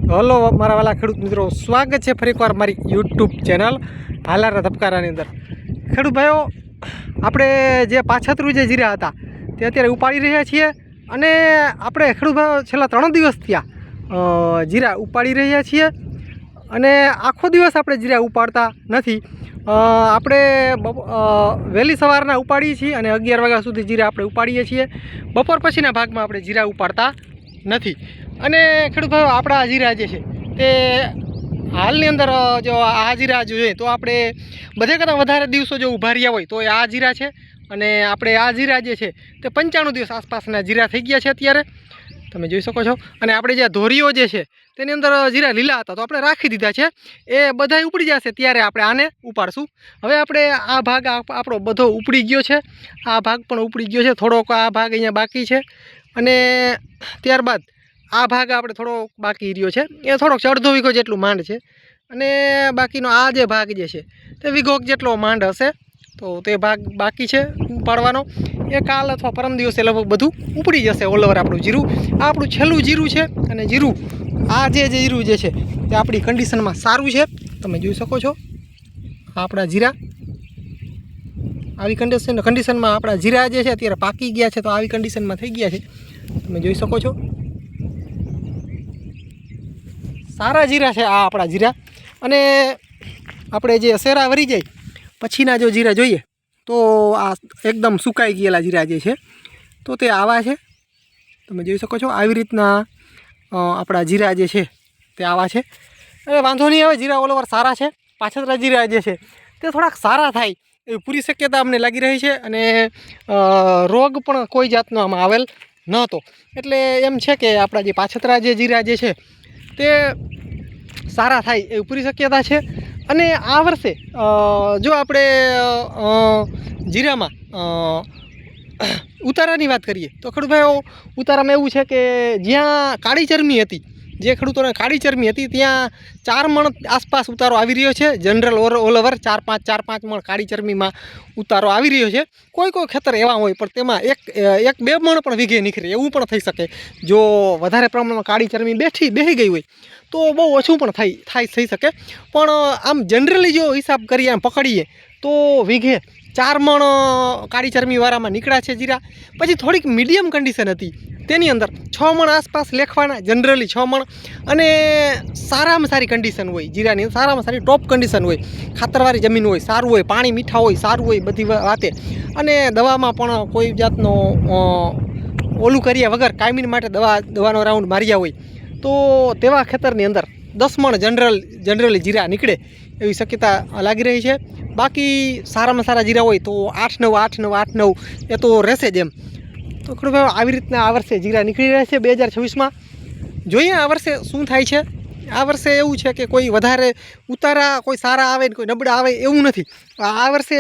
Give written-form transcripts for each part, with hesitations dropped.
Hello મારા વાલા ખેડૂત મિત્રો, સ્વાગત છે ફરી એકવાર મારી યુટ્યુબ ચેનલ હાલારા ધબકારાની અંદર। ખેડૂત ભાઈઓ, આપણે જે પાછતરું જે જીરા હતા તે અત્યારે ઉપાડી રહ્યા છીએ અને આપણે ખેડૂત ભાઈઓ છેલ્લા 3 દિવસ થયા જીરા ઉપાડી રહ્યા છીએ અને આખો દિવસ આપણે જીરા ઉપાડતા નથી। આપણે વહેલી સવારના ઉપાડીએ છીએ અને 11 વાગ્યા સુધી જીરા આપણે ઉપાડીએ છીએ। બપોર પછીના ભાગમાં આપણે જીરા ઉપાડતા નથી। અને ખેડૂત ભાઈઓ, આપણા જીરા જે છે તે હાલની અંદર જો આ જીરા જોઈએ તો આપણે બધે કરતાં વધારે દિવસો જો ઊભા રહ્યા હોય તો એ આ જીરા છે। અને આપણે આ જીરા જે છે તે 95 દિવસ આસપાસના જીરા થઈ ગયા છે અત્યારે, તમે જોઈ શકો છો। અને આપણે જે ધોરીઓ જે છે તેની અંદર જીરા લીલા હતા તો આપણે રાખી દીધા છે, એ બધા ઉપડી જશે ત્યારે આપણે આને ઉપાડશું। હવે આપણે આ ભાગ આપણો બધો ઉપડી ગયો છે, આ ભાગ પણ ઉપડી ગયો છે, થોડોક આ ભાગ અહીંયા બાકી છે અને ત્યારબાદ આ ભાગ આપણે થોડો બાકી રહ્યો છે, એ થોડોક અડધો વીઘો જેટલું માંડ છે અને બાકીનો આ જે ભાગ જે છે તે વીઘો જેટલો માંડ હશે, તો તે ભાગ બાકી છે ઉપાડવાનો। એ કાલ અથવા પરમ દિવસે લગભગ બધું ઉપડી જશે ઓલ ઓવર આપણું જીરું। આ આપણું છેલ્લું જીરું છે અને જીરું આ જે જીરું જે છે તે આપણી કન્ડિશનમાં સારું છે, તમે જોઈ શકો છો। આપણા જીરા આવી કન્ડિશનમાં આપણા જીરા જે છે અત્યારે પાકી ગયા છે, તો આવી કન્ડિશનમાં થઈ ગયા છે, તમે જોઈ શકો છો। સારા જીરા છે આ આપણા જીરા। અને આપણે જે શેરા વરી જાય પછીના જો જીરા જોઈએ તો આ એકદમ સુકાઈ ગયેલા જીરા જે છે તો તે આવા છે, તમે જોઈ શકો છો। આવી રીતના આપણા જીરા જે છે તે આવા છે। હવે વાંધો નહીં આવે, જીરા ઓલ ઓવર સારા છે। પાછતરા જીરા જે છે તે થોડાક સારા થાય એવી પૂરી શક્યતા અમને લાગી રહી છે અને રોગ પણ કોઈ જાતનો આમાં આવેલ નહોતો, એટલે એમ છે કે આપણા જે પાછતરા જે જીરા જે છે તે સારા થાય એવી પૂરી શક્યતા છે। અને આ વર્ષે જો આપણે જીરામાં ઉતારાની વાત કરીએ તો ખેડૂત ભાઈઓ, ઉતારામાં એવું છે કે જ્યાં કાળી ચરમી હતી, જે ખેડૂતોને કાળી ચરમી હતી ત્યાં 4 મણ આસપાસ ઉતારો આવી રહ્યો છે। જનરલ ઓલ ઓવર 4-5 મણ કાળી ચરમીમાં ઉતારો આવી રહ્યો છે। કોઈ ખેતર એવા હોય પણ તેમાં 1-2 મણ પણ વીઘે નીકળે એવું પણ થઈ શકે। જો વધારે પ્રમાણમાં કાળી ચરમી બેસી ગઈ હોય તો બહુ ઓછું પણ થઈ શકે, પણ આમ જનરલી જો હિસાબ કરીએ આમ પકડીએ તો વીઘે 4 મણ કાળી ચરમીવાળામાં નીકળ્યા છે જીરા। પછી થોડીક મીડિયમ કન્ડિશન હતી તેની અંદર 6 મણ આસપાસ લેખવાના, જનરલી 6 મણ। અને સારામાં સારી કન્ડિશન હોય જીરાની, સારામાં સારી ટોપ કન્ડિશન હોય, ખાતરવાળી જમીન હોય, સારું હોય, પાણી મીઠા હોય, સારું હોય બધી વાતે, અને દવામાં પણ કોઈ જાતનો ઓલું કર્યા વગર કાયમી માટે દવાનો રાઉન્ડ માર્યા હોય તો તેવા ખેતરની અંદર 10 મણ જનરલી જીરા નીકળે એવી શક્યતા લાગી રહી છે। બાકી સારામાં સારા જીરા હોય તો 8-9 એ તો રહેશે જ એમ। તો ખેડૂત ભાઈઓ, આવી રીતના આ વર્ષે જીરા નીકળી રહ્યા છે 2026માં। જોઈએ આ વર્ષે શું થાય છે। આ વર્ષે એવું છે કે કોઈ વધારે ઉતારા કોઈ સારા આવે ને કોઈ નબળા આવે એવું નથી। આ વર્ષે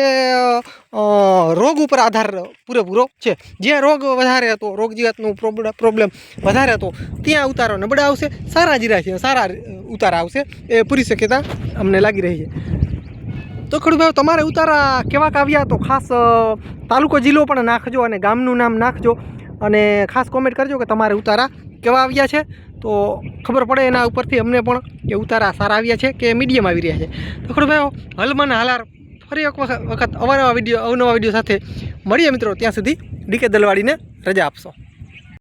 રોગ ઉપર આધાર પૂરેપૂરો છે। જ્યાં રોગ વધારે હતો, રોગ જીવાતનો પ્રોબ્લેમ વધારે હતો ત્યાં ઉતારો નબળા આવશે, સારા જીરા છે સારા ઉતારા આવશે એ પૂરી શક્યતા અમને લાગી રહી છે। તો ખેડૂત ભાઈઓ, તમારે ઉતારા કેવા આવ્યા તો ખાસ તાલુકો જિલ્લો પણ નાખજો અને ગામનું નામ નાખજો અને ખાસ કોમેન્ટ કરજો કે તમારે ઉતારા કેવા આવ્યા છે, તો ખબર પડે એના ઉપરથી અમને પણ કે ઉતારા સારા આવ્યા છે કે મીડિયમ આવી રહ્યા છે। તો ખેડૂત ભાઈઓ, હલમન હાલાર ફરી એક વખત અવનવા વિડીયો સાથે મળીએ મિત્રો। ત્યાં સુધી ડીકે દલવાડીને રજા આપશો।